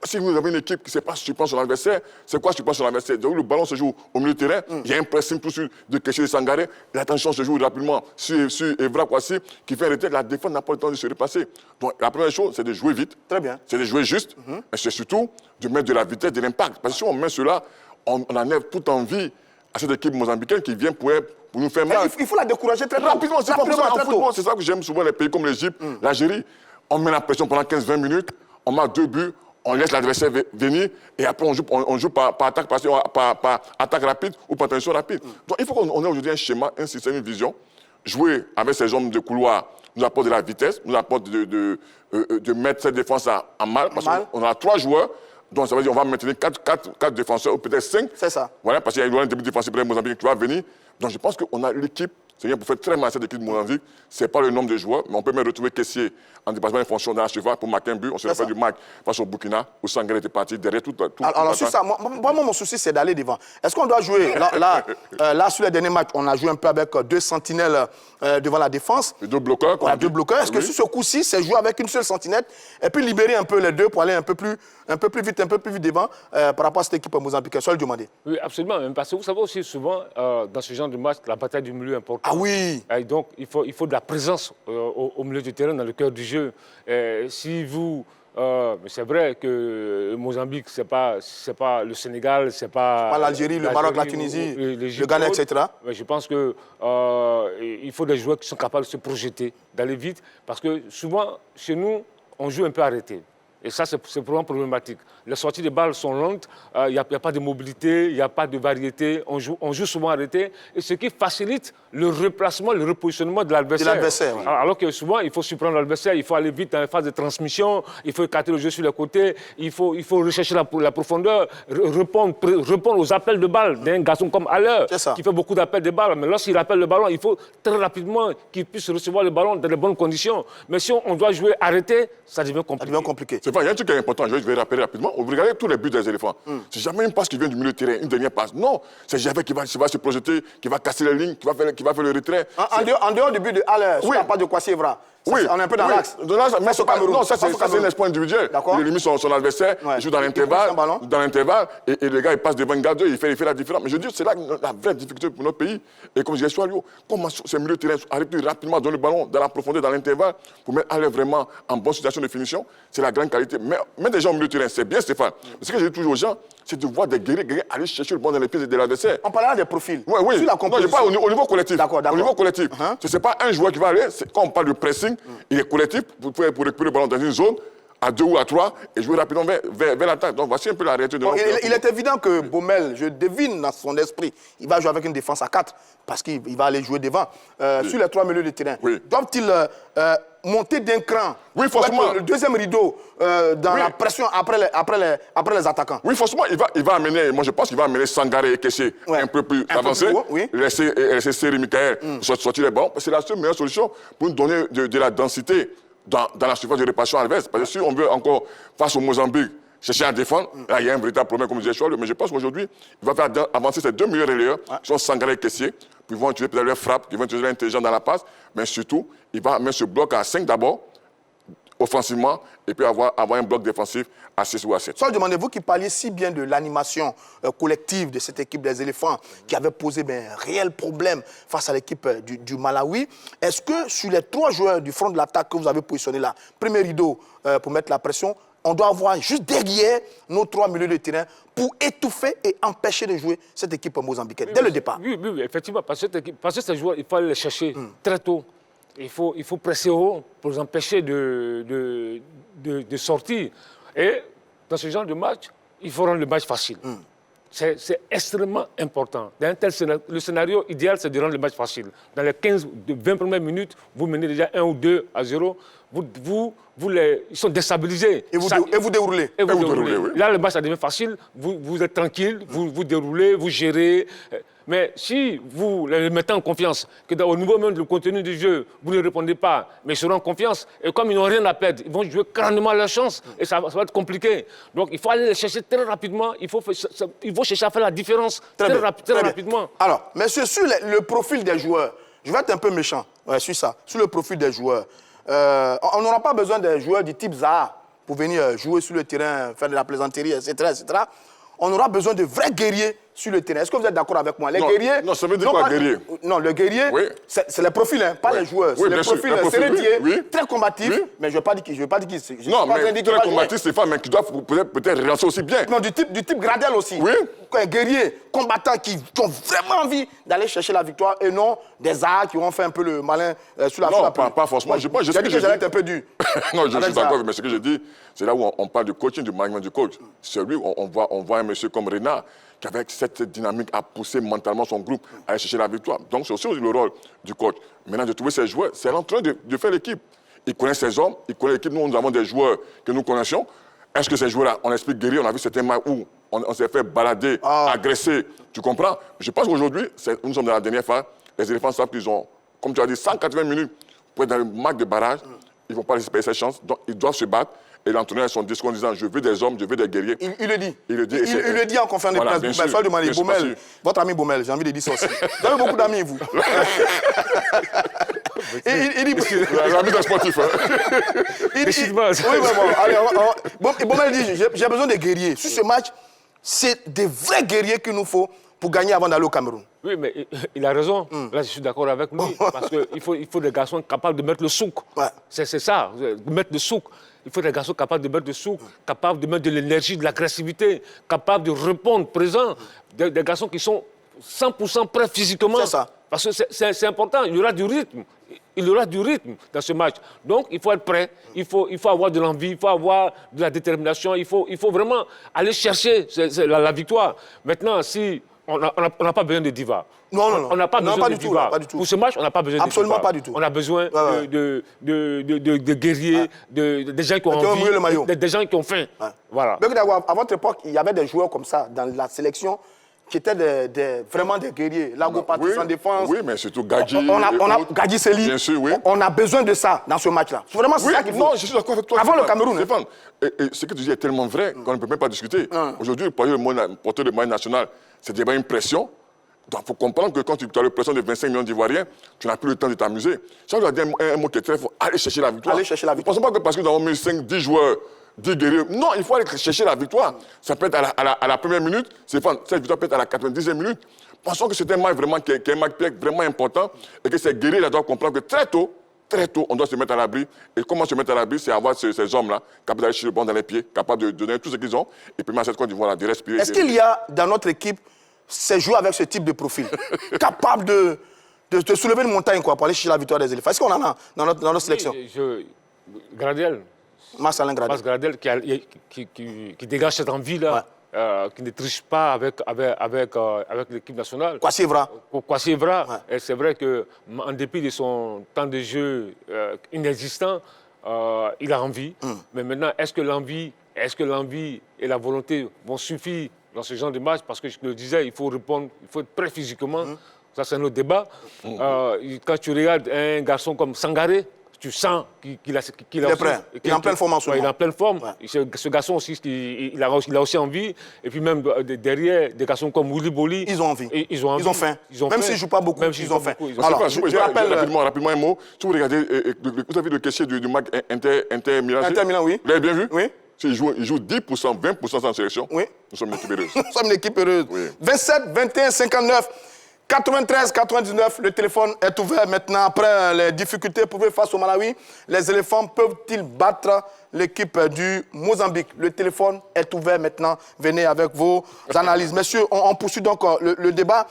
C: Si vous avez une équipe qui ne sait pas surprendre son adversaire, c'est quoi surprendre son adversaire? Donc, le ballon se joue au milieu du terrain, il y a un pressing tout sur de Kéché de Sangaré, la tension se joue rapidement sur Evra Kouassi, qui fait arrêter, la défense n'a pas le temps de se repasser. Donc la première chose, c'est de jouer vite.
A: Très bien.
C: C'est de jouer juste, mais c'est surtout de mettre de la vitesse, de l'impact. Parce que si on met cela, on enlève toute envie à cette équipe mozambicaine qui vient pour nous faire mal.
A: Il faut la décourager très
C: rapidement. C'est
A: rapidement.
C: C'est ça que j'aime souvent les pays comme l'Égypte, l'Algérie. On met la pression pendant 15-20 minutes, on marque 2 buts, on laisse l'adversaire venir et après on joue par attaque, par attaque rapide ou par tension rapide. Donc il faut qu'on ait aujourd'hui un schéma, un système, une vision. Jouer avec ces hommes de couloir nous apporte de la vitesse, nous apporte de mettre cette défense à mal. Parce qu'on a 3 joueurs, donc ça veut dire qu'on va maintenir 4 défenseurs ou peut-être 5.
A: C'est ça.
C: Voilà, parce qu'il y a un début défensif pour les Mozambique qui va venir. Donc je pense qu'on a l'équipe. C'est bien pour faire très mal à cette équipe de Mozambique. Ce n'est pas le nombre de joueurs, mais on peut même retrouver Kessié en dépassement de fonction dans la surface pour marquer un but. On se rappelle du match face au Burkina, où Sangaré était parti derrière tout.
A: Alors sur ça, moi, mon souci, c'est d'aller devant. Est-ce qu'on doit jouer là, sur les derniers matchs, on a joué un peu avec 2 sentinelles devant la défense.
C: Et 2 bloqueurs.
A: On a 2 bloqueurs. Est-ce que sur ce coup-ci, c'est jouer avec une seule sentinelle et puis libérer un peu les 2 pour aller un peu plus vite devant par rapport à cette équipe mozambicaine? Soit le demander.
B: Oui, absolument. Parce que vous savez aussi souvent, dans ce genre de match, la bataille du milieu est importante.
A: Ah oui.
B: Et donc, il faut de la présence au milieu du terrain, dans le cœur du jeu. Si vous... c'est vrai que le Mozambique, c'est pas le Sénégal, c'est pas
A: l'Algérie, le Maroc, la Tunisie, le Ghana, etc.
B: Mais je pense qu'il faut des joueurs qui sont capables de se projeter, d'aller vite. Parce que souvent, chez nous, on joue un peu arrêté. Et ça, c'est vraiment problématique. Les sorties de balles sont lentes, il n'y a pas de mobilité, il n'y a pas de variété, on joue souvent arrêté, et ce qui facilite le replacement, le repositionnement de l'adversaire.
A: Oui.
B: Alors que souvent, il faut surprendre l'adversaire, il faut aller vite dans la phase de transmission, il faut écarter le jeu sur les côtés, il faut rechercher la profondeur, répondre aux appels de balles d'un garçon comme Haller, qui fait beaucoup d'appels de balles. Mais lorsqu'il appelle le ballon, il faut très rapidement qu'il puisse recevoir le ballon dans les bonnes conditions. Mais si on doit jouer arrêté, ça devient compliqué.
C: C'est vrai, il y a un truc qui est important, je vais rappeler rapidement. Vous regardez tous les buts des éléphants. C'est jamais une passe qui vient du milieu de terrain, une dernière passe. Non, c'est Javet qui va se projeter, qui va casser les lignes, qui va faire le retrait.
A: En dehors du but de Haller, sur la passe de Kouassi Evra.
C: Oui,
A: on est un peu dans l'axe.
C: Mais ça, c'est un espoir individuel. Il élimine son adversaire, il joue dans l'intervalle, et le gars, il passe devant un gardien, il fait la différence. Mais je dis, c'est là la vraie difficulté pour notre pays. Et comme je disais, comment ces milieux de terrain arrivent plus rapidement dans le ballon, dans la profondeur, dans l'intervalle, pour mettre Haller vraiment en bonne situation de finition, c'est la grande qualité. Mais déjà au milieu de terrain, c'est bien, Stéphane. Mais ce que je dis toujours aux gens, c'est de voir des guerriers aller chercher le ballon dans les pieds de l'adversaire.
A: On parlera des profils.
C: Oui.
A: Sur la
C: non, je parle au niveau collectif.
A: D'accord.
C: Au niveau collectif. Ce n'est pas un joueur qui va aller. Quand on parle de pressing, il est collectif pour récupérer le ballon dans une zone à 2 ou à 3 et jouer rapidement vers l'attaque. Donc voici un peu la réalité de notre
A: il est évident que Baumel, je devine dans son esprit, il va jouer avec une défense à 4 parce qu'il va aller jouer devant. Sur les 3 milieux de terrain, doivent-ils monter d'un cran?
C: Oui, forcément.
A: Le deuxième rideau dans la pression après les attaquants.
C: Oui, forcément, il va amener, moi je pense qu'il va amener Sangaré et Kessié un peu plus avancé, laisser Seri Michael sortir les ballons. C'est la seule meilleure solution pour nous donner de la densité dans la surface de réparation adverse. Parce que si on veut encore, face au Mozambique, chercher à défendre, là il y a un véritable problème, comme disait Choual. Mais je pense qu'aujourd'hui, il va faire avancer ces 2 meilleurs relayeurs, qui sont Sangaré et Kessié, puis ils vont utiliser peut-être leur frappe, ils vont utiliser l'intelligence dans la passe, mais surtout, il va mettre ce bloc à 5 d'abord, offensivement, et puis avoir un bloc défensif à 6 ou à 7.
A: Soit demandez-vous qui parliez si bien de l'animation collective de cette équipe des éléphants qui avait posé un réel problème face à l'équipe du Malawi. Est-ce que sur les 3 joueurs du front de l'attaque que vous avez positionnés là, premier rideau pour mettre la pression, on doit avoir juste derrière nos 3 milieux de terrain pour étouffer et empêcher de jouer cette équipe mozambicaine dès le départ?
B: Oui, effectivement, parce que ces joueurs, il faut aller les chercher très tôt. Il faut presser haut pour les empêcher de sortir. Et dans ce genre de match, il faut rendre le match facile. C'est extrêmêmement important. Dans un tel scénario, le scénario idéal, c'est de rendre le match facile. Dans les 15-20 premières minutes, vous menez déjà 1 ou 2 à 0. Ils sont déstabilisés.
A: Et vous déroulez.
C: Oui.
B: Là, le match, ça devient facile. Vous êtes tranquille, vous déroulez, vous gérez. Mais si vous les mettez en confiance, que au niveau même du contenu du jeu, vous ne répondez pas, mais ils seront en confiance, et comme ils n'ont rien à perdre, ils vont jouer crânement leur chance, et ça va être compliqué. Donc il faut aller les chercher très rapidement, il faut chercher à faire la différence très rapidement.
A: Alors, messieurs, sur le profil des joueurs, je vais être un peu méchant, sur ça, sur le profil des joueurs. On n'aura pas besoin des joueurs du type Zaha pour venir jouer sur le terrain, faire de la plaisanterie, etc., etc. On aura besoin de vrais guerriers sur le terrain. Est-ce que vous êtes d'accord avec moi? Les guerriers...
C: Non, ça veut dire quoi, guerrier?
A: Non, le guerrier,
C: oui.
A: c'est les profils, hein, pas les joueurs.
C: Oui,
A: c'est les profils Sérédier, très combatifs, mais je ne veux pas dire qu'ils...
C: Non, mais très combatifs, c'est pas, mais qui doivent peut-être relancer aussi bien.
A: Non, du type Gradel aussi.
C: Oui.
A: Guerriers, combattants qui ont vraiment envie d'aller chercher la victoire et non des Zaha qui ont fait un peu le malin sur la fin.
C: Non, pas forcément.
A: Moi, j'ai dit que j'allais être un peu dur.
C: Non, je suis d'accord, mais ce que je dis, c'est là où on parle du coaching, du management du coach. C'est lui, on voit un monsieur comme Renard qui, avec cette dynamique, a poussé mentalement son groupe à aller chercher la victoire. Donc, c'est aussi le rôle du coach. Maintenant, de trouver ses joueurs, c'est en train de faire l'équipe. Il connaît ses hommes, il connaît l'équipe. Nous avons des joueurs que nous connaissions. Est-ce que ces joueurs-là, on explique guerrier, on a vu certains matchs où on s'est fait balader, agresser, tu comprends? Je pense qu'aujourd'hui, nous sommes dans la dernière phase, les éléphants savent qu'ils ont, comme tu as dit, 180 minutes pour être dans le match de barrage. Ils ne vont pas laisser payer cette chance, donc ils doivent se battre. Et l'entraîneur a son discours en disant, je veux des hommes, je veux des guerriers.
A: Il le dit.
C: Il le dit.
A: Il le dit en conférence de presse. Baumel, votre ami Baumel, j'ai envie de dire ça aussi. Vous avez beaucoup d'amis, vous. Il dit...
C: L'ami d'un sportif.
A: Baumel dit, j'ai besoin de guerriers. Sur ce match, c'est des vrais guerriers qu'il nous faut pour gagner avant d'aller au Cameroun.
B: Oui, mais il a raison. Là, je suis d'accord avec lui. Parce qu'il faut des garçons capables de mettre le souk. Ouais. C'est ça, de mettre le souk. Il faut des garçons capables de mettre le souk, capables de mettre de l'énergie, de l'agressivité, capables de répondre présent. Des garçons qui sont 100% prêts physiquement.
A: C'est ça.
B: Parce que c'est important. Il y aura du rythme. Il y aura du rythme dans ce match. Donc, il faut être prêt. Il faut avoir de l'envie. Il faut avoir de la détermination. Il faut vraiment aller chercher la victoire. Maintenant, si... On n'a pas besoin de divas.
A: Non.
B: On n'a pas besoin de divas.
A: Pour
B: ce match, on n'a pas besoin de divas.
A: Absolument pas du tout.
B: On a besoin de guerriers, des gens qui ont envie,
A: le maillot.
B: Des gens qui ont faim. Ouais. Voilà.
A: À votre époque, il y avait des joueurs comme ça dans la sélection qui étaient vraiment des guerriers. Lago Patrice en défense.
C: Oui, mais surtout Gadji.
A: On a Gadji Seli.
C: Bien sûr, oui.
A: On a besoin de ça dans ce match-là. C'est vraiment ça qu'il faut.
C: Non, je suis d'accord avec toi.
A: Avant le Cameroun.
C: Stéphane, et ce que tu dis est tellement vrai qu'on ne peut même pas discuter. Aujourd'hui, porter le maillot national, c'est déjà une pression. Donc, il faut comprendre que quand tu as la pression de 25 millions d'Ivoiriens, tu n'as plus le temps de t'amuser. Ça, je dois dire un mot qui est très fort. Aller chercher la victoire.
A: Aller chercher la victoire.
C: Ne pensons pas que parce que nous avons mis 10 joueurs, 10 guerriers. Non, il faut aller chercher la victoire. Ça peut être à la première minute. Cette victoire peut être à la 90e minute. Pensons que c'est un match vraiment qui est un match vraiment important et que ces guerriers doivent comprendre que très tôt, on doit se mettre à l'abri. Et comment se mettre à l'abri, c'est avoir ces hommes-là capables d'aller chercher le ballon dans les pieds, capables de donner tout ce qu'ils ont et puis mettre cette Côte d'Ivoire de respirer.
A: Est-ce qu'il y a dans notre équipe ces joueurs avec ce type de profil, capables de soulever une montagne pour aller chercher la victoire des éléphants? Est-ce qu'on en a dans notre sélection?
B: Gradel.
A: Marcelin Gradel.
B: Qui dégage cette envie-là, qui ne triche pas avec l'équipe nationale.
A: Kwasi Evra.
B: Et c'est vrai qu'en dépit de son temps de jeu inexistant, il a envie. Mais maintenant, est-ce que l'envie et la volonté vont suffire dans ce genre de match? Parce que je le disais, il faut répondre, il faut être prêt physiquement. Ça, c'est un autre débat. Quand tu regardes un garçon comme Sangaré, tu sens qu'il est
A: prêt. Il est en pleine forme en ce moment.
B: Il est en pleine forme. Ce garçon aussi, il a aussi envie. Et puis même derrière, des garçons comme Willy Boli.
A: Ils ont envie.
B: Ils ont
A: faim. Même s'ils ne jouent pas beaucoup, ils ont faim.
C: Alors, je rappelle rapidement un mot. Si vous regardez, vous avez le caissier du match Inter-Milan.
A: Inter-Milan, oui.
C: Vous l'avez bien vu?
A: Oui.
C: Il joue 10%, 20% en sélection.
A: Oui.
C: Nous sommes une équipe heureuse.
A: Nous sommes une équipe heureuse. Oui. 27, 21, 59. 93, 99, le téléphone est ouvert maintenant. Après les difficultés éprouvées face au Malawi, les éléphants peuvent-ils battre l'équipe du Mozambique? Le téléphone est ouvert maintenant. Venez avec vos analyses. Messieurs, on poursuit donc le débat.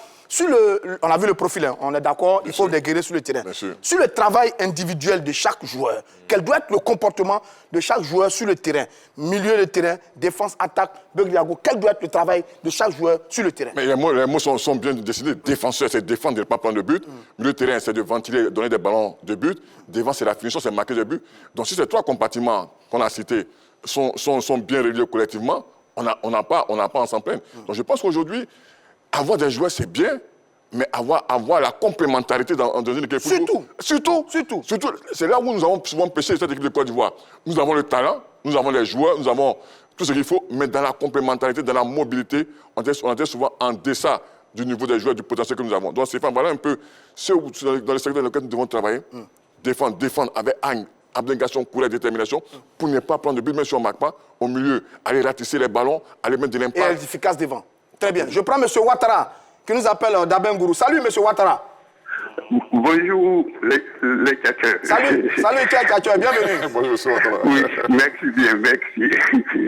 A: On a vu le profil, hein. On est d'accord, il faut des guerriers sur le terrain. Sur le travail individuel de chaque joueur, quel doit être le comportement de chaque joueur sur le terrain? Milieu de terrain, défense, attaque, Begliago, quel doit être le travail de chaque joueur sur le terrain?
C: Mais les mots sont bien décidés. Défenseur, c'est défendre, de ne pas prendre de but. Milieu de terrain, c'est de ventiler, donner des ballons de but. Devant, c'est la finition, c'est marquer des buts. Donc si ces trois compartiments qu'on a cités sont bien reliés collectivement, on n'a pas en s'en plaindre. Donc je pense qu'aujourd'hui, avoir des joueurs, c'est bien, mais avoir la complémentarité dans une équipe de football. Surtout. C'est là où nous avons souvent pêché cette équipe de Côte d'Ivoire. Nous avons le talent, nous avons les joueurs, nous avons tout ce qu'il faut, mais dans la complémentarité, dans la mobilité, on était souvent en deçà du niveau des joueurs, du potentiel que nous avons. Donc, Stéphane, voilà un peu dans le secteur dans lequel nous devons travailler. Défendre avec abnégation, courage, détermination, pour ne pas prendre de but, même si on ne marque pas. Au milieu, aller ratisser les ballons, aller mettre de l'impact.
A: Et être efficace devant. Très bien. Je prends M. Ouattara, qui nous appelle d'Abengourou. Salut, M. Ouattara.
E: Bonjour, les tchatcheurs.
A: Salut, tchatcheurs, bienvenue.
C: Bonjour, M. Ouattara.
E: Oui, merci bien, merci.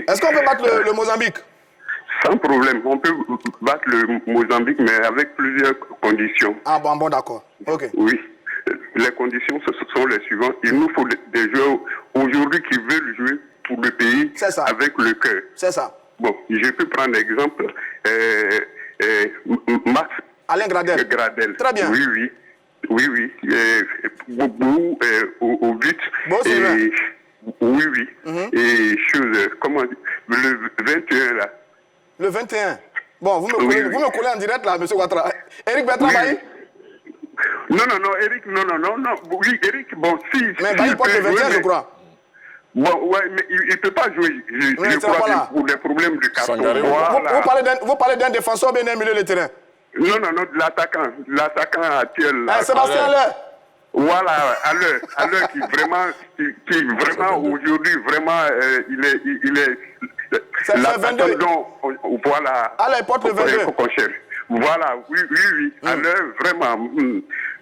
A: Est-ce qu'on peut battre le Mozambique?
E: Sans problème, on peut battre le Mozambique, mais avec plusieurs conditions.
A: Ah bon, d'accord. Ok.
E: Oui. Les conditions, ce sont les suivantes. Il nous faut des joueurs aujourd'hui qui veulent jouer pour le pays avec le cœur.
A: C'est ça.
E: Bon, je peux prendre l'exemple. Max
A: Alain Gradel. Très bien.
E: Oui. Boubou au but.
A: Bon, c'est vrai.
E: Oui. Et chose, comment dire, le 21 là.
A: Le 21. Bon, vous me collez en direct là, M. Ouattara. Eric Bertrand Bailly?
E: Non, Eric, non. Oui, Eric, bon, si.
A: Mais Bailly porte le 21, je crois.
E: Bon, ouais, mais il ne peut pas jouer. Je crois pour des problèmes de carton.
A: Voilà. Vous parlez d'un défenseur bien d'un milieu de terrain?
E: Non, de l'attaquant actuel.
A: Sébastien Haller.
E: Voilà, Haller qui vraiment aujourd'hui, vraiment, il est l'attaquant dont, voilà.
A: Haller porte le 22.
E: Voilà, oui. Haller, vraiment.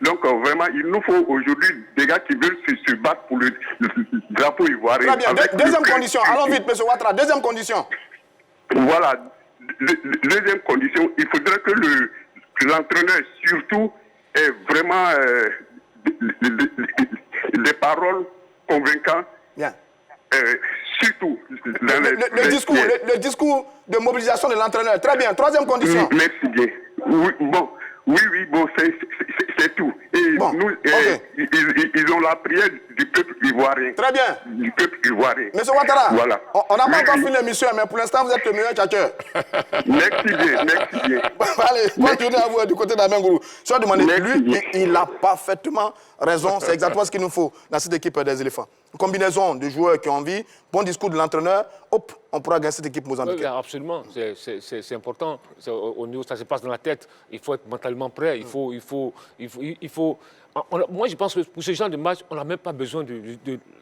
E: Donc, vraiment, il nous faut aujourd'hui des gars qui veulent se battre pour le drapeau ivoirien.
A: Très bien. Deuxième condition. Allons vite, M. Ouattara. Deuxième condition.
E: Voilà. Deuxième condition, il faudrait que l'entraîneur, surtout, ait vraiment des paroles convaincantes.
A: Bien.
E: Surtout dans
A: le discours de mobilisation de l'entraîneur. Très bien. Troisième condition.
E: Merci bien. Oui, bon, c'est tout. Et
A: bon,
E: nous, ils ont la prière du peuple ivoirien.
A: Très bien.
E: Du peuple ivoirien.
A: Monsieur Ouattara,
E: voilà.
A: On n'a pas encore fini l'émission, mais pour l'instant, vous êtes le meilleur tchatcheur.
E: Merci bien.
A: Allez, bonne journée à vous du côté d'Abengourou. Je vais demander, lui, il a parfaitement raison. C'est exactement ce qu'il nous faut dans cette équipe des éléphants. Une combinaison de joueurs qui ont envie, bon discours de l'entraîneur, hop, on pourra gagner cette équipe mozambicaine.
B: Oui, absolument, c'est important. Au niveau, ça se passe dans la tête. Il faut être mentalement prêt. Il faut. Moi, je pense que pour ce genre de match, on n'a même pas besoin de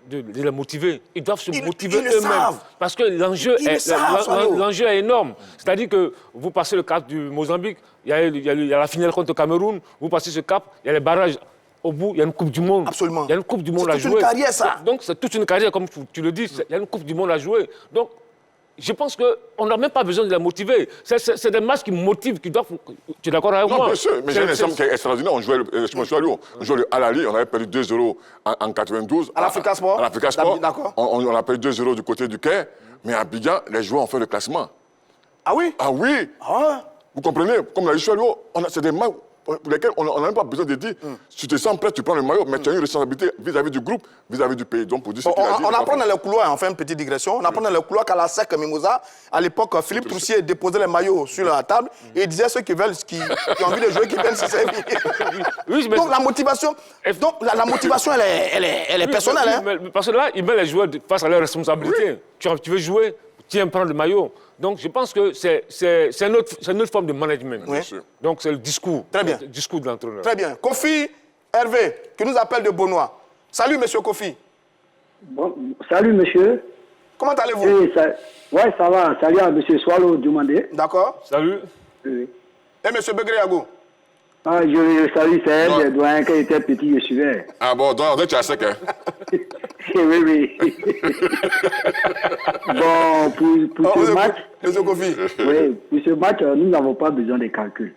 B: les motiver. Ils doivent se motiver eux-mêmes. Parce que l'enjeu est énorme. C'est-à-dire que vous passez le cap du Mozambique, il y a la finale contre le Cameroun, vous passez ce cap, il y a les barrages. Au bout, il y a une Coupe du Monde.
A: Absolument.
B: Il y a une Coupe du Monde à jouer.
A: C'est toute une carrière, ça.
B: Donc, c'est toute une carrière, comme tu le dis. Il y a une Coupe du Monde à jouer. Donc, je pense qu'on n'a même pas besoin de la motiver. C'est des matchs qui motivent, qui doivent... Tu es d'accord avec moi?
C: Non, bien sûr. Mais j'ai un exemple qui est extraordinaire. On jouait le Al-Ali, on avait perdu 2-0 en 92.
A: À l'Africa Sport?
C: À l'Africa Sport.
A: D'accord.
C: On a perdu 2-0 du côté du Caire. Mais à Abidjan, les joueurs ont fait le classement.
A: Ah oui?
C: Ah oui. Vous comprenez? Comme l'a dit Choualou, c'est des matchs pour lesquels on n'a même pas besoin de dire si tu te sens prêt, tu prends le maillot, mais tu as une responsabilité vis-à-vis du groupe, vis-à-vis du pays. Donc, pour dire ce qu'il a dit,
A: on apprend dans les couloirs, on fait une petite digression, on apprend dans les couloirs qu'à la SEC Mimosa, à l'époque, Philippe Troussier déposait les maillots sur la table et il disait ceux qui veulent, qui ont envie de jouer, qui viennent se servir. Donc, la motivation, elle est personnelle. Hein?
B: Parce que là, il met les joueurs face à leurs responsabilités. Tu veux jouer, tiens, prends le maillot. Donc, je pense que c'est une autre forme de management.
A: Oui.
B: Donc, c'est le discours.
A: Très bien.
B: Le discours de l'entraîneur.
A: Très bien. Kofi Hervé, qui nous appelle de Beaunois. Salut, monsieur Kofi.
F: Bon, salut, monsieur.
A: Comment allez-vous?
F: Ça va. Salut à monsieur Swallow Dumandé.
A: D'accord.
B: Salut.
F: Oui.
A: Et monsieur Begreyago?
F: Je salue, c'est un des doyens qui était petit, je suivais.
C: Ah bon, donc tu as sec, hein?
F: Oui. Bon, pour ce match...
A: Monsieur Kofi.
F: Oui, pour ce match, nous n'avons pas besoin de calcul.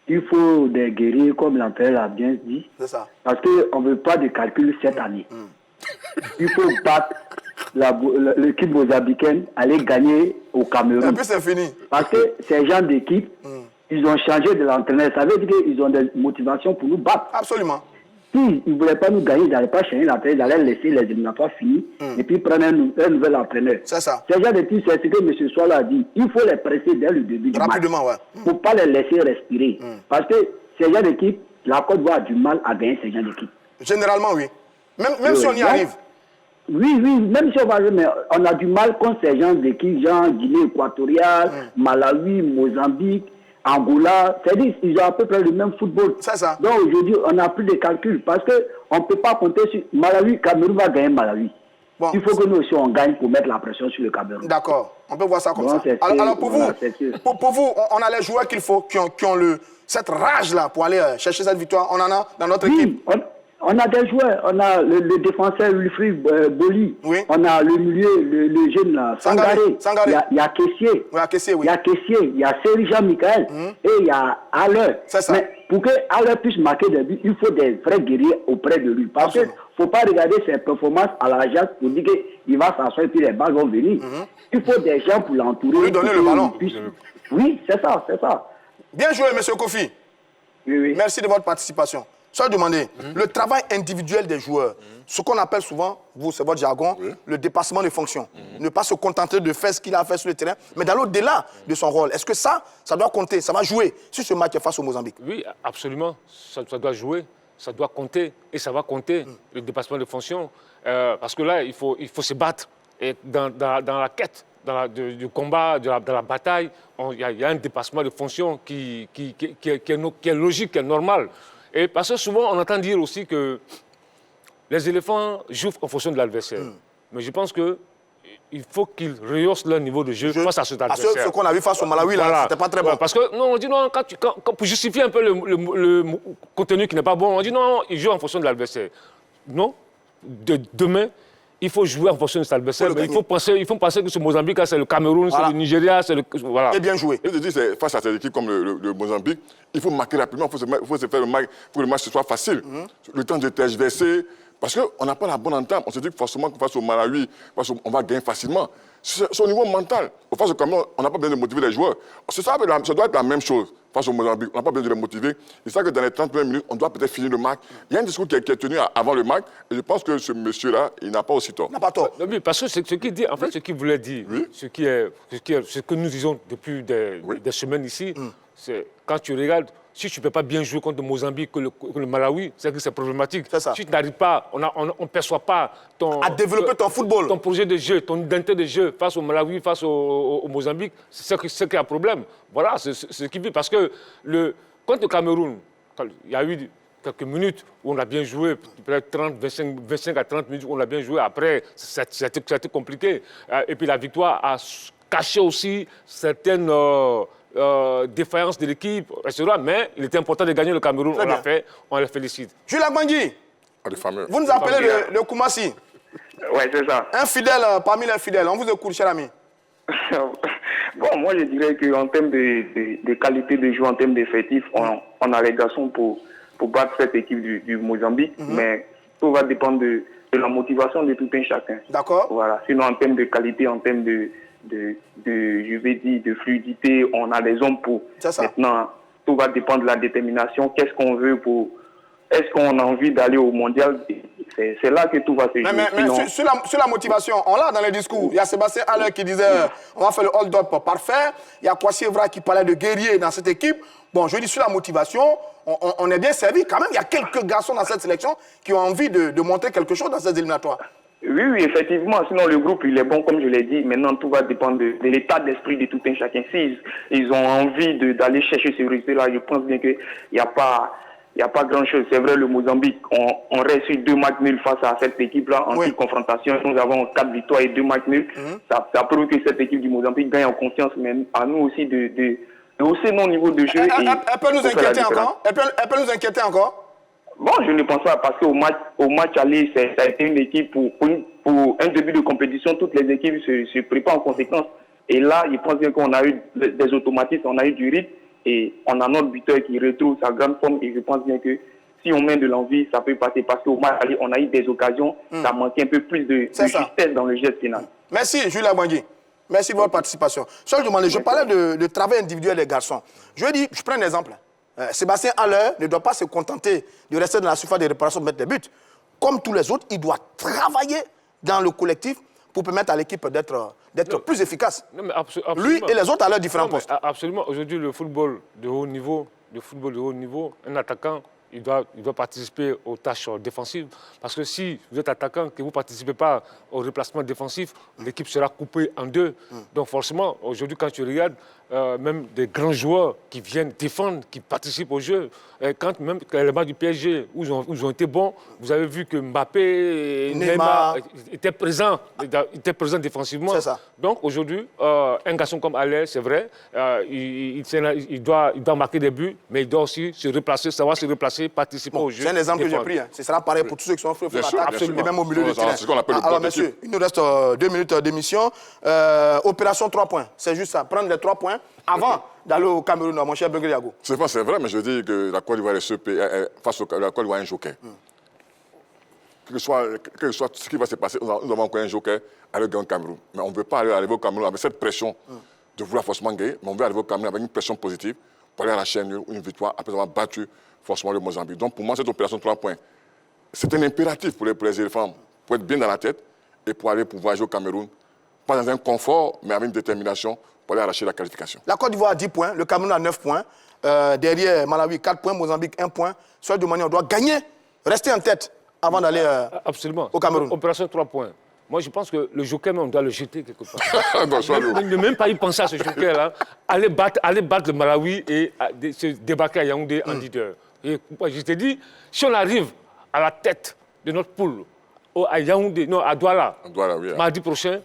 F: Il faut des guerriers, comme l'entraîneur l'a bien dit.
A: C'est ça.
F: Parce qu'on ne veut pas de calcul cette année. Il faut battre l'équipe mozambicaine, aller gagner au Cameroun.
A: Et puis c'est fini.
F: Parce que ces gens d'équipe, ils ont changé de l'entraîneur. Ça veut dire qu'ils ont des motivations pour nous battre.
A: Absolument.
F: S'ils ne voulaient pas nous gagner, ils n'allaient pas changer l'entraîneur, ils allaient laisser les éliminatoires finis et puis prendre un nouvel entraîneur.
A: C'est ça.
F: Ces gens d'équipe, c'est ce que M. Swallow a dit. Il faut les presser dès le début du match.
A: Rapidement, ouais.
F: Il ne faut pas les laisser respirer. Parce que ces gens d'équipe, la Côte d'Ivoire a du mal à gagner ces gens d'équipe.
A: Généralement, oui. Même si on y arrive.
F: Oui, même si on va arriver, mais on a du mal contre ces gens d'équipe, genre Guinée équatoriale, Malawi, Mozambique, Angola. C'est-à-dire qu'ils ont à peu près le même football.
A: C'est ça.
F: Donc aujourd'hui, on n'a plus de calculs parce qu'on ne peut pas compter sur Malawi. Cameroun va gagner Malawi.
A: Bon.
F: Il faut que nous aussi on gagne pour mettre la pression sur le Cameroun.
A: D'accord, on peut voir ça comme
F: Bon,
A: ça. Alors pour
F: voilà,
A: vous, pour vous, on a les joueurs qu'il faut, qui ont cette rage-là pour aller chercher cette victoire. On en a dans notre équipe.
F: On a des joueurs. On a le défenseur Wilfried Boli.
A: Oui.
F: On a le milieu, le jeune là, Sangaré. Il y a Kessié.
A: Oui, à Kessié, oui.
F: Il y a Kessié, il y a Seri Jean-Michel et il y a Haller.
A: C'est ça.
F: Mais pour que Haller puisse marquer des buts, il faut des vrais guerriers auprès de lui. Parce qu'il ne faut pas regarder ses performances à l'Ajax pour dire qu'il va s'asseoir et puis les balles vont venir. Il faut des gens pour l'entourer.
A: Pour lui donner le ballon.
F: Oui, c'est ça, c'est ça.
A: Bien joué, M. Kofi.
F: Oui.
A: Merci de votre participation. Je vais demander, le travail individuel des joueurs, ce qu'on appelle souvent, vous, c'est votre jargon, le dépassement de fonction. Ne pas se contenter de faire ce qu'il a fait sur le terrain, mais d'aller au-delà de son rôle. Est-ce que ça doit compter, ça va jouer sur ce match face au Mozambique?
B: Oui, absolument. Ça doit jouer, ça doit compter, et ça va compter, le dépassement de fonction. Parce que là, il faut se battre. Et dans la quête du combat, de la bataille, il y a un dépassement de fonction qui est logique, qui est normal. Et parce que souvent, on entend dire aussi que les éléphants jouent en fonction de l'adversaire. Mais je pense qu'il faut qu'ils rehaussent leur niveau de jeu face à cet adversaire.
A: Ce qu'on a vu face au Malawi, là,
B: voilà.
A: c'était pas très bon.
B: Parce que, non, on dit non, pour justifier un peu le contenu qui n'est pas bon, on dit non, ils jouent en fonction de l'adversaire. Non, demain, il faut jouer en fonction de cet adversaire. Il faut penser que ce Mozambique, c'est le Cameroun, c'est le Nigeria, c'est le... Voilà.
A: Et bien joué.
C: Je te dis, face à ces équipes comme le Mozambique, il faut marquer rapidement, il faut se faire le match, pour que le match soit facile. Le temps de tergiverser, parce qu'on n'a pas la bonne entame. On se dit que forcément, face au Malawi, on va gagner facilement. C'est au niveau mental. Face au Cameroun, on n'a pas besoin de motiver les joueurs. Ça doit être la même chose face au Mozambique. On n'a pas besoin de les motiver. C'est ça que dans les 30 minutes, on doit peut-être finir le match. Il y a un discours qui est tenu avant le match, et je pense que ce monsieur-là, il n'a pas aussi tort.
A: Il n'a pas tort.
B: Oui, parce que ce qu'il dit, en fait, ce qu'il voulait dire, ce que nous disons depuis des semaines ici, c'est quand tu regardes, si tu ne peux pas bien jouer contre le Mozambique que le Malawi, c'est que c'est problématique.
A: C'est ça.
B: Si tu n'arrives pas, on ne perçoit pas
A: à développer ton football.
B: Ton projet de jeu, ton identité de jeu face au Malawi, face au Mozambique, c'est ce qui a un problème. Voilà, c'est ce qui vit. Parce que contre le Cameroun, il y a eu quelques minutes où on a bien joué, peut-être 25 à 30 minutes où on a bien joué. Après, c'était compliqué. Et puis la victoire a caché aussi certaines... défaillance de l'équipe, etc. Mais il était important de gagner le Cameroun. On l'a fait, on les félicite.
A: Jules Agbangui, vous nous appelez le Koumassi.
G: Oui, c'est ça.
A: Un fidèle parmi les fidèles. On vous écoute, cher ami.
G: Bon, moi, je dirais qu'en termes de qualité de jeu, en termes d'effectifs, on a les garçons pour battre cette équipe du Mozambique. Mais tout va dépendre de la motivation de tout un chacun.
A: D'accord.
G: Voilà. Sinon, en termes de qualité, en termes je vais dire, de fluidité, on a les hommes pour.
A: C'est ça.
G: Maintenant, tout va dépendre de la détermination. Qu'est-ce qu'on veut pour... Est-ce qu'on a envie d'aller au mondial? C'est là que tout va se jouer.
A: Mais sur la motivation, on l'a dans les discours. Il y a Sébastien Haller qui disait on va faire le hold-up parfait. Il y a Kwasi Evra qui parlait de guerrier dans cette équipe. Bon, je dis sur la motivation, on est bien servi. Quand même, il y a quelques garçons dans cette sélection qui ont envie de montrer quelque chose dans ces éliminatoires.
G: Oui, effectivement. Sinon, le groupe, il est bon, comme je l'ai dit. Maintenant, tout va dépendre de l'état d'esprit de tout un chacun. S'ils ont envie d'aller chercher ce résultat-là, je pense bien qu'il n'y a pas grand-chose. C'est vrai, le Mozambique, on reste sur 2 matchs nuls face à cette équipe-là en petite confrontation. Nous avons 4 victoires et 2 matchs nuls. Ça prouve que cette équipe du Mozambique gagne en confiance, mais à nous aussi de hausser nos niveaux de jeu.
A: Elle peut nous inquiéter encore? Elle peut nous inquiéter encore?
G: Bon, je ne pense pas, parce qu'au match aller, ça a été une équipe pour un début de compétition, toutes les équipes se préparent en conséquence. Et là, je pense bien qu'on a eu des automatismes, on a eu du rythme, et on a notre buteur qui retrouve sa grande forme, et je pense bien que si on met de l'envie, ça peut passer, parce qu'au match aller, on a eu des occasions, ça manquait un peu plus de justesse dans le geste final.
A: Merci, Jules Agbangui. Merci de votre participation. Je parlais de travail individuel des garçons. Je prends un exemple. Sébastien Haller ne doit pas se contenter de rester dans la surface de réparation de mettre des buts. Comme tous les autres, il doit travailler dans le collectif pour permettre à l'équipe d'être plus efficace.
B: Non, mais
A: lui et les autres à leurs différents postes.
B: Absolument. Aujourd'hui, le football de haut niveau de football de haut niveau, un attaquant, il doit participer aux tâches défensives. Parce que si vous êtes attaquant, que vous ne participez pas au replacement défensif, l'équipe sera coupée en deux. Donc forcément, aujourd'hui, quand tu regardes, même des grands joueurs qui viennent défendre, qui participent au jeu, quand les matchs du PSG, où ils ont été bons, vous avez vu que Mbappé et Neymar étaient présents défensivement.
A: C'est ça.
B: Donc aujourd'hui, un garçon comme Haller, c'est vrai, il doit marquer des buts, mais il doit aussi se replacer, savoir se replacer, participer au jeu.
A: C'est un exemple que j'ai pris. Ce sera pareil pour tous ceux qui sont fous,
C: Absolument.
A: et même au milieu de terrain.
C: C'est ce qu'on appelle le
A: Alors,
C: bloc
A: messieurs,
C: d'équipe.
A: il nous reste 2 minutes d'émission. Opération 3 points. C'est juste ça. Prendre les 3 points avant d'aller au Cameroun, mon cher Bengué Yago.
C: C'est vrai, mais je dis que la Côte d'Ivoire est ce pays, face à la Côte d'Ivoire, un joker. Quel que soit ce qui va se passer, nous avons encore un joker à le gagner au Cameroun. Mais on ne veut pas arriver au Cameroun avec cette pression de vouloir forcément gagner, mais on veut arriver au Cameroun avec une pression positive pour aller à la chaîne, une victoire après avoir battu forcément le Mozambique. Donc pour moi, cette opération 3 points, c'est un impératif pour les éléphants, pour être bien dans la tête et pour aller pouvoir jouer au Cameroun, pas dans un confort, mais avec une détermination pour aller arracher la qualification.
A: La Côte d'Ivoire a 10 points, le Cameroun a 9 points. Derrière, Malawi, 4 points, Mozambique, 1 point. Soit de manière, on doit gagner, rester en tête avant d'aller au Cameroun.
B: Opération 3 points. Moi, je pense que le joker, on doit le jeter quelque part.
C: Ne
B: même pas y penser à ce joker-là. Aller battre le Malawi et se débarquer à Yaoundé en leader. Et je te dis, si on arrive à la tête de notre poule, à Yaoundé, non, à Douala, mardi prochain,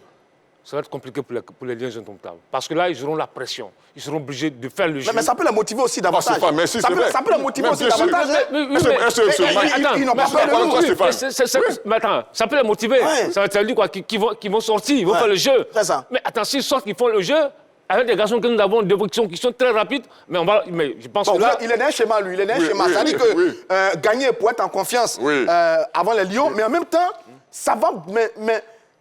B: ça va être compliqué pour les Lions indomptables. Parce que là, ils auront la pression. Ils seront obligés de faire le jeu.
A: Mais ça peut les motiver aussi davantage. Ça peut les motiver aussi davantage. Ils n'ont pas peur de nous.
B: Mais attends, ça peut les motiver. Ça veut dire quoi? Qu'ils vont sortir, ils vont faire le jeu.
A: C'est ça.
B: Mais attends, s'ils sortent, qu'ils font le jeu, avec des garçons que nous avons qui sont très rapides, mais je pense que là...
A: Il est dans un schéma, lui. Il est dans un schéma. Ça veut dire que gagner pour être en confiance avant les Lions, mais en même temps, ça va...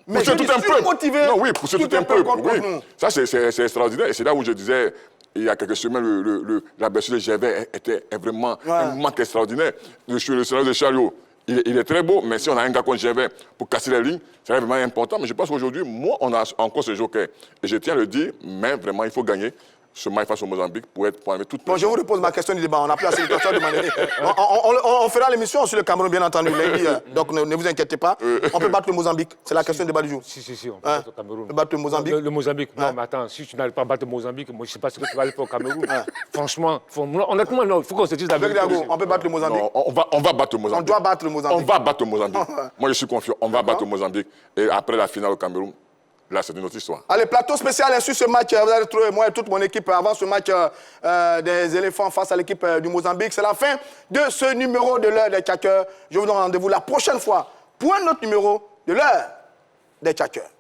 A: Mais
C: pousser tout un peuple.
A: Motivé.
C: Non, oui, pousser tout un peuple. Oui. Ça, c'est extraordinaire. Et c'est là où je disais, il y a quelques semaines, la blessure de Gervais était vraiment un manque extraordinaire. Le scénario de Chariot, il est très beau, mais si on a un gars comme Gervais pour casser les lignes, c'est vraiment important. Mais je pense qu'aujourd'hui, moi, on a encore ce joker. Et je tiens à le dire, mais vraiment, il faut gagner ce match face au Mozambique pour avec toute...
A: Bon, je vous repose ma question du débat. On n'a plus assez de questions de manière. On fera l'émission sur le Cameroun, bien entendu, lundi. Donc ne vous inquiétez pas. On peut battre le Mozambique. C'est la question du débat du jour.
B: Si, on peut battre le Cameroun.
A: On peut battre le Mozambique.
B: Le Mozambique. Non, mais attends, si tu n'arrives pas à battre le Mozambique, moi, je ne sais pas ce que tu vas aller faire au Cameroun. Franchement, honnêtement, il faut qu'on se dise la vérité.
A: On peut battre le Mozambique.
C: Non, on va battre le Mozambique.
A: On doit battre le Mozambique.
C: On va battre le Mozambique. Moi, je suis confiant. On va battre le Mozambique. Et après la finale au Cameroun, là, c'est une autre histoire.
A: Allez, plateau spécial sur ce match. Vous allez retrouver moi et toute mon équipe avant ce match des éléphants face à l'équipe du Mozambique. C'est la fin de ce numéro de l'heure des Tchackers. Je vous donne rendez-vous la prochaine fois pour un autre numéro de l'heure des Tchackers.